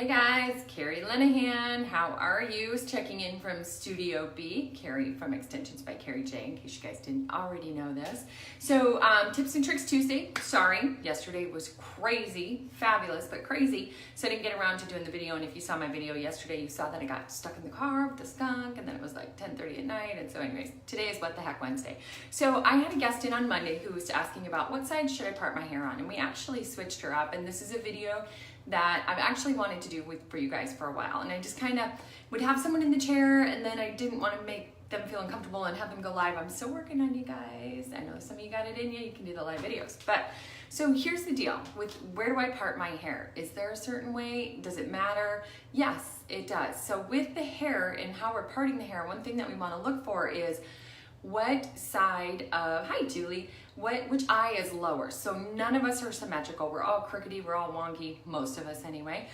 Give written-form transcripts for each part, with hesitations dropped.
Hey guys, Carrie Linehan. How are you? Checking in from Studio B. Carrie from Extensions by Carrie J, in case you guys didn't already know this. So, Tips and Tricks Tuesday. Sorry, yesterday was crazy, fabulous, but crazy. So I didn't get around to doing the video. And if you saw my video yesterday, you saw that I got stuck in the car with the skunk, and then it was like 10:30 at night. And so anyways, today is What the Heck Wednesday. So I had a guest in on Monday who was asking about what side should I part my hair on, and we actually switched her up. And this is a video that I've actually wanted to do for you guys for a while, and I just kind of would have someone in the chair, and then I didn't want to make them feel uncomfortable and have them go live. I'm still working on you guys. I know some of you got it in you can do the live videos. But so here's the deal with where do I part my hair? Is there a certain way? Does it matter? Yes, it does. So with the hair and how we're parting the hair, one thing that we want to look for is what side of, hi Julie, which eye is lower. So none of us are symmetrical. We're all crookedy, we're all wonky, most of us anyway.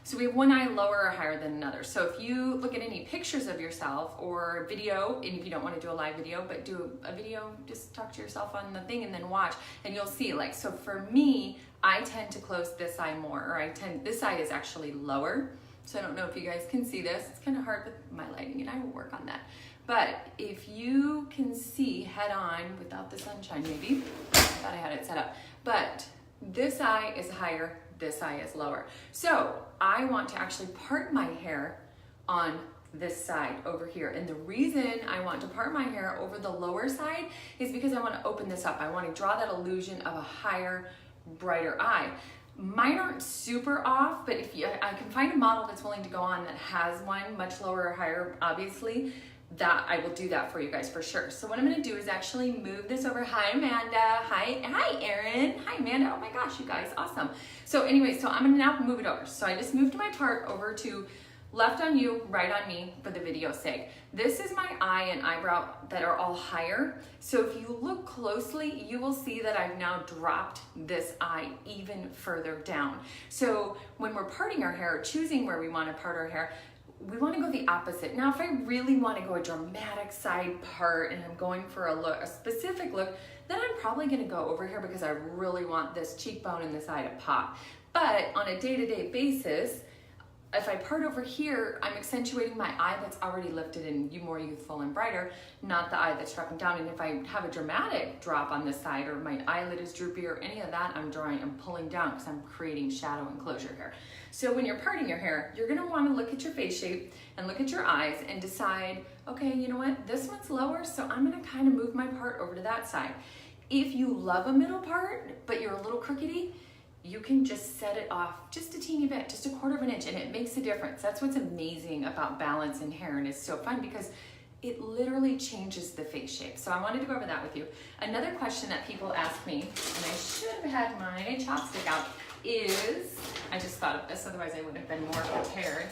So we have one eye lower or higher than another. So if you look at any pictures of yourself or video, and if you don't want to do a live video, but do a video, just talk to yourself on the thing and then watch, and you'll see, like, so for me, I tend to close this eye more, or this eye is actually lower. So I don't know if you guys can see this. It's kind of hard with my lighting, and I will work on that. But if you can see head on without the sunshine, maybe, I thought I had it set up, but this eye is higher, this eye is lower. So I want to actually part my hair on this side over here. And the reason I want to part my hair over the lower side is because I want to open this up. I want to draw that illusion of a higher, brighter eye. Mine aren't super off, but if I can find a model that's willing to go on that has one much lower or higher, obviously, that I will do that for you guys for sure. So what I'm going to do is actually move this over. Hi Amanda. Hi Erin. Hi Amanda. Oh my gosh, you guys, awesome. So anyway, so I'm going to now move it over. So I just moved my part over to left on you, right on me for the video's sake. This is my eye and eyebrow that are all higher. So if you look closely, you will see that I've now dropped this eye even further down. So when we're parting our hair, or choosing where we want to part our hair, we want to go the opposite. Now, if I really want to go a dramatic side part and I'm going for a specific look, then I'm probably going to go over here because I really want this cheekbone and this eye to pop. But on a day-to-day basis, if I part over here, I'm accentuating my eye that's already lifted and more youthful and brighter, not the eye that's dropping down. And if I have a dramatic drop on this side, or my eyelid is droopy or any of that, I'm pulling down because I'm creating shadow and closure here. So when you're parting your hair, you're gonna wanna look at your face shape and look at your eyes and decide, okay, you know what, this one's lower, so I'm gonna kind of move my part over to that side. If you love a middle part, but you're a little crookedy, you can just set it off just a teeny bit, just 1/4 of an inch, and it makes a difference. That's what's amazing about balance in hair, and it's so fun because it literally changes the face shape. So I wanted to go over that with you. Another question that people ask me, and I should have had my chopstick out, is, I just thought of this, otherwise I would have been more prepared.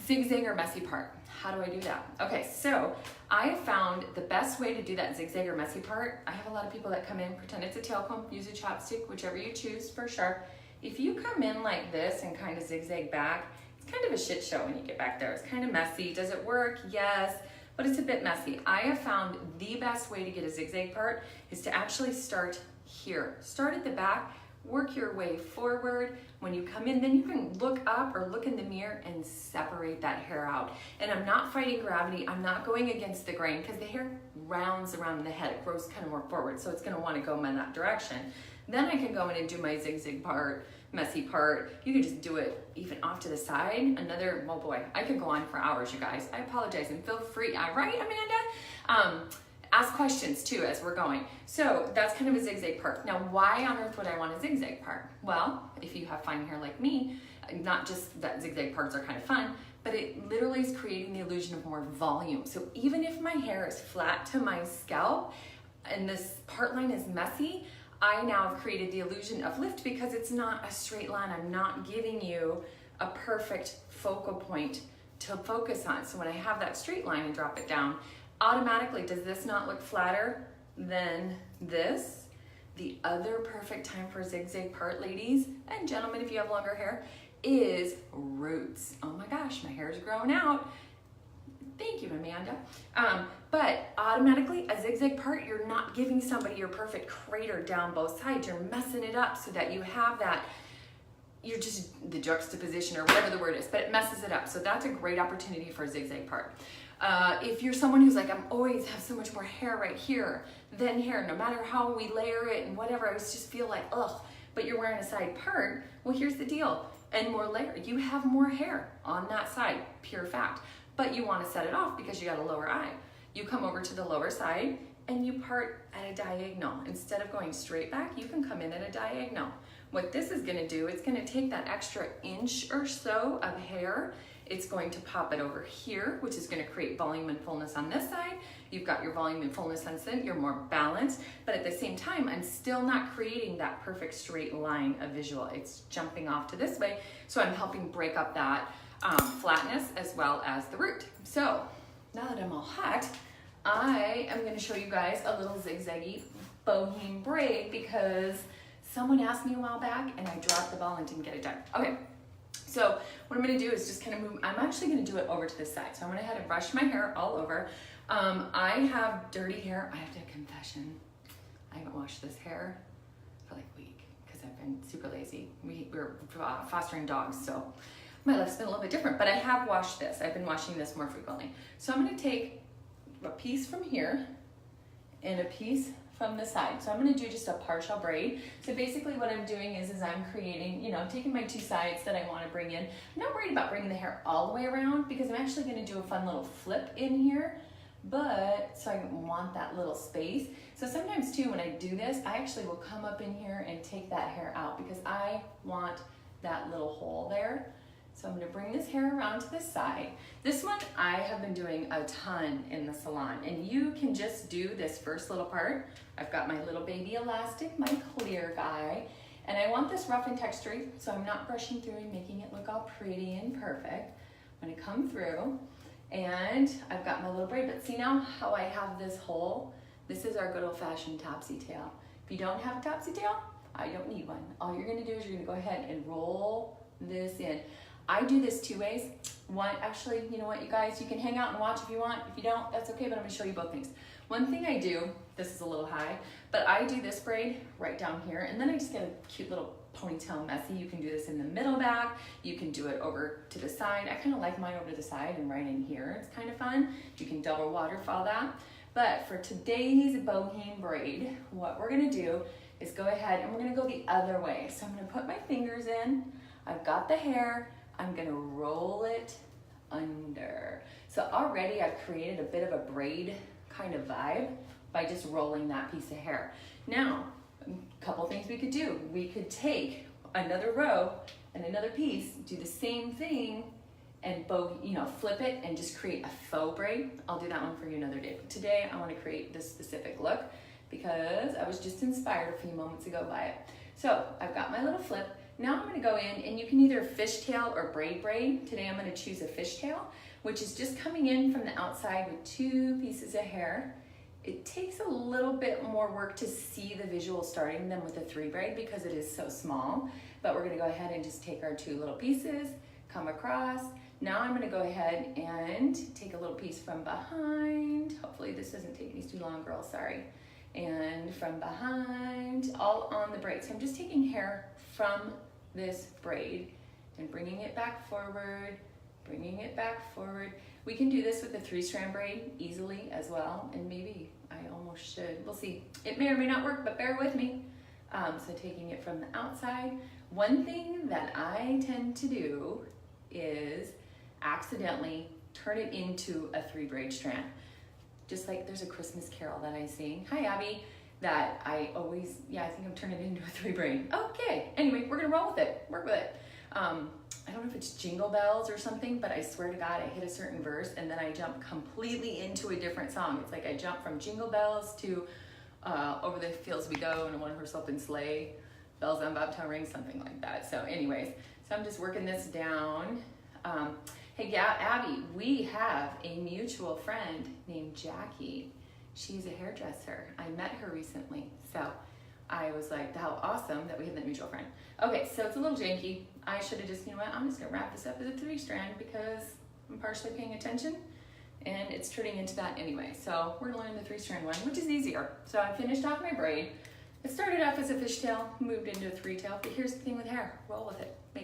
Zigzag or messy part. How do I do that? Okay, so I have found the best way to do that zigzag or messy part. I have a lot of people that come in, pretend it's a tail comb, use a chopstick, whichever you choose for sure. If you come in like this and kind of zigzag back, it's kind of a shit show when you get back there. It's kind of messy. Does it work? Yes, but it's a bit messy. I have found the best way to get a zigzag part is to actually start here. Start at the back, work your way forward. When you come in, then you can look up or look in the mirror and separate that hair out. And I'm not fighting gravity. I'm not going against the grain because the hair rounds around the head. It grows kind of more forward, so it's going to want to go in that direction. Then I can go in and do my zigzag part, messy part. You can just do it even off to the side. Oh boy, I could go on for hours, you guys. I apologize, and feel free. Right, Amanda? Ask questions too as we're going. So that's kind of a zigzag part. Now, why on earth would I want a zigzag part? Well, if you have fine hair like me, not just that zigzag parts are kind of fun, but it literally is creating the illusion of more volume. So even if my hair is flat to my scalp and this part line is messy, I now have created the illusion of lift because it's not a straight line. I'm not giving you a perfect focal point to focus on. So when I have that straight line and drop it down, automatically, does this not look flatter than this? The other perfect time for zigzag part, ladies and gentlemen, if you have longer hair, is roots. Oh my gosh, my hair is growing out. Thank you, Amanda. But automatically, a zigzag part, you're not giving somebody your perfect crater down both sides. You're messing it up so that you have that you're just the juxtaposition or whatever the word is, but it messes it up. So that's a great opportunity for a zigzag part. If you're someone who's like, I'm always have so much more hair right here than here, no matter how we layer it and whatever, I just feel like, ugh, but you're wearing a side part. Well, here's the deal. And more layer, you have more hair on that side, pure fact. But you want to set it off because you got a lower eye. You come over to the lower side and you part at a diagonal. Instead of going straight back, you can come in at a diagonal. What this is going to do, it's going to take that extra inch or so of hair. It's going to pop it over here, which is going to create volume and fullness on this side. You've got your volume and fullness on this side. You're more balanced, but at the same time, I'm still not creating that perfect straight line of visual. It's jumping off to this way, so I'm helping break up that flatness as well as the root. So now that I'm all hot, I am going to show you guys a little zigzaggy bohemian braid because someone asked me a while back and I dropped the ball and didn't get it done. Okay, so what I'm going to do is just kind of move. I'm actually going to do it over to this side. So I went ahead and brushed my hair all over. I have dirty hair. I have to confession, I haven't washed this hair for like a week because I've been super lazy. We're fostering dogs, so my life's been a little bit different, but I have washed this. I've been washing this more frequently. So I'm going to take a piece from here and a piece from the side. So I'm going to do just a partial braid. So basically what I'm doing is I'm creating, I'm taking my two sides that I want to bring in. I'm not worried about bringing the hair all the way around because I'm actually going to do a fun little flip in here, but so I want that little space. So sometimes too, when I do this, I actually will come up in here and take that hair out because I want that little hole there. So I'm going to bring this hair around to the side. This one I have been doing a ton in the salon, and you can just do this first little part. I've got my little baby elastic, my clear guy, and I want this rough and textured, so I'm not brushing through and making it look all pretty and perfect. I'm going to come through, and I've got my little braid, but see now how I have this hole? This is our good old-fashioned topsy tail. If you don't have a topsy tail, I don't need one. All you're going to do is you're going to go ahead and roll this in. I do this two ways. One, actually, you know what, you guys, you can hang out and watch if you want. If you don't, that's okay, but I'm gonna show you both things. One thing I do, this is a little high, but I do this braid right down here, and then I just get a cute little ponytail messy. You can do this in the middle back. You can do it over to the side. I kind of like mine over to the side and right in here. It's kind of fun. You can double waterfall that. But for today's bohemian braid, what we're gonna do is go ahead and we're gonna go the other way. So I'm gonna put my fingers in. I've got the hair. I'm gonna roll it under. So already I've created a bit of a braid kind of vibe by just rolling that piece of hair. Now, a couple things we could do. We could take another row and another piece, do the same thing, and flip it and just create a faux braid. I'll do that one for you another day. But today I wanna create this specific look because I was just inspired a few moments ago by it. So I've got my little flip. Now I'm going to go in, and you can either fishtail or braid. Today I'm going to choose a fishtail, which is just coming in from the outside with two pieces of hair. It takes a little bit more work to see the visual starting than with a three braid because it is so small, but we're going to go ahead and just take our two little pieces, come across. Now I'm going to go ahead and take a little piece from behind. Hopefully this doesn't take me too long, girl, sorry. And from behind, all on the braid. So I'm just taking hair from this braid and bringing it back forward, bringing it back forward. We can do this with a 3-strand braid easily as well, and maybe I almost should. We'll see. It may or may not work, but bear with me. So taking it from the outside. One thing that I tend to do is accidentally turn it into a 3-braid strand. Just like there's a Christmas carol that I sing. Hi, Abby. That I always, I think I'm turning it into a 3-braid. Okay, anyway, we're gonna roll with it, work with it. I don't know if it's Jingle Bells or something, but I swear to God, I hit a certain verse and then I jump completely into a different song. It's like I jump from Jingle Bells to Over the Fields We Go and a one-horse open sleigh, Bells on Bobtail Ring, something like that. So anyways, so I'm just working this down. Hey, Abby, we have a mutual friend named Jackie. She's a hairdresser. I met her recently, so I was like, how awesome that we have that mutual friend. Okay, so it's a little janky. I should have just, I'm just gonna wrap this up as a 3-strand because I'm partially paying attention and it's turning into that anyway. So we're gonna learn the 3-strand one, which is easier. So I finished off my braid. It started off as a fishtail, moved into a 3-tail, but here's the thing with hair, roll with it. Make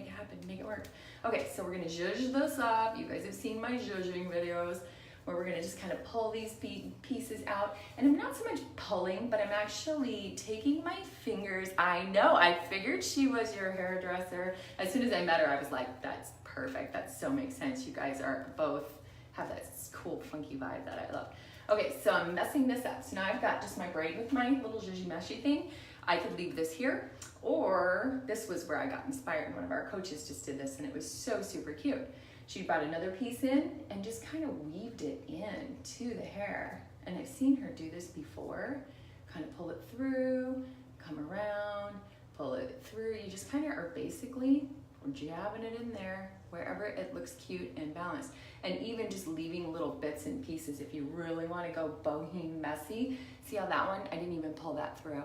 make it work. Okay, so we're gonna zhuzh this up. You guys have seen my zhuzhing videos where we're gonna just kind of pull these pieces out. And I'm not so much pulling, but I'm actually taking my fingers. I know, I figured she was your hairdresser. As soon as I met her, I was like, that's perfect. That so makes sense. You guys are both have that cool, funky vibe that I love. Okay, so I'm messing this up. So now I've got just my braid with my little zhuzhy meshy thing. I could leave this here, or this was where I got inspired. One of our coaches just did this and it was so super cute. She brought another piece in and just kind of weaved it in to the hair. And I've seen her do this before. Kind of pull it through, come around, pull it through. You just kind of are basically jabbing it in there wherever it looks cute and balanced. And even just leaving little bits and pieces if you really want to go bohemian messy. See how that one, I didn't even pull that through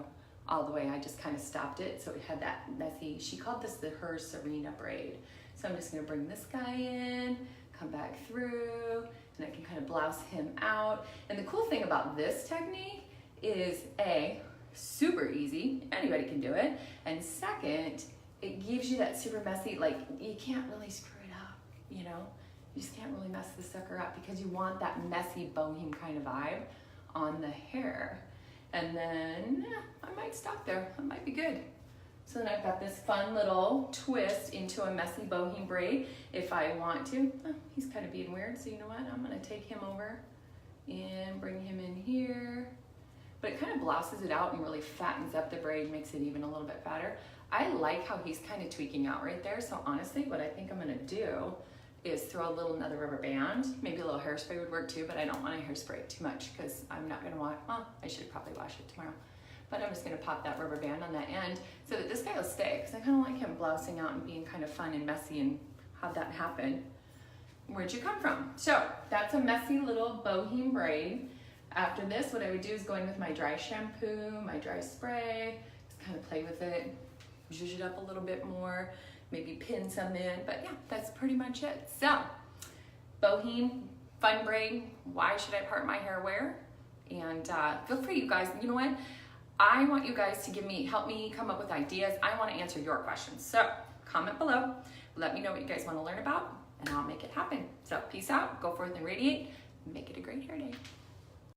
all the way. I just kind of stopped it so it had that messy. She called this her Serena braid. So I'm just gonna bring this guy in, come back through, and I can kind of blouse him out. And the cool thing about this technique is A, super easy, anybody can do it. And second, it gives you that super messy, like you can't really screw it up, you know? You just can't really mess the sucker up because you want that messy bohemian kind of vibe on the hair. And then I might stop there, that might be good. So then I've got this fun little twist into a messy bohemian braid if I want to. Oh, he's kind of being weird, so you know what? I'm gonna take him over and bring him in here. But it kind of blouses it out and really fattens up the braid, makes it even a little bit fatter. I like how he's kind of tweaking out right there. So honestly, what I think I'm gonna do is throw another rubber band. Maybe a little hairspray would work too, but I don't want to hairspray it too much because I'm not gonna wash, well, I should probably wash it tomorrow. But I'm just gonna pop that rubber band on that end so that this guy will stay, because I kind of like him blousing out and being kind of fun and messy and have that happen. Where'd you come from? So that's a messy little bohemian braid. After this, what I would do is go in with my dry shampoo, my dry spray, just kind of play with it, zhuzh it up a little bit more, maybe pin some in, but yeah, that's pretty much it. So, bohemian, fun braid, why should I part my hair where? And feel free, you guys, you know what? I want you guys to help me come up with ideas. I want to answer your questions. So comment below, let me know what you guys want to learn about, and I'll make it happen. So peace out, go forth and radiate, make it a great hair day.